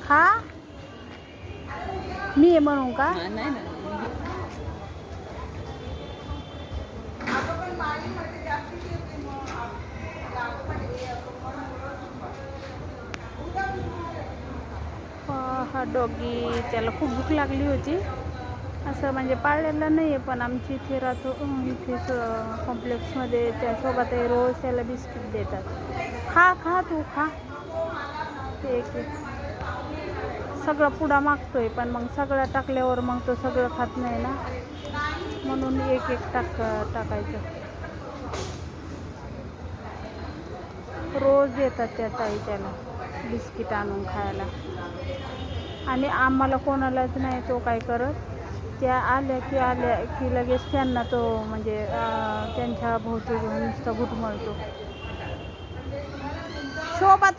खा. मी आहे म्हणून का? नाही ना. हा डॉगी, त्याला खूप भूक लागली होती. असं म्हणजे पाळलेलं नाही आहे, पण आमची इथे राहतो इथे कॉम्प्लेक्समध्ये. त्यासोबत रोज त्याला बिस्किट देतात. खा खा तू खा. ते एक सगळं पुडा मागतोय, पण मग सगळं टाकल्यावर मग तो सगळं खात नाही ना, म्हणून एक एक टाकायचं. रोज देतात त्या ताई त्याला बिस्किट आणून खायला. आणि आम्हाला कोणालाच नाही तो काय करत. त्या आल्या की लगेच त्यांना तो म्हणजे त्यांच्या भोवती घेऊन नुसतं घुटमळतो. शोभा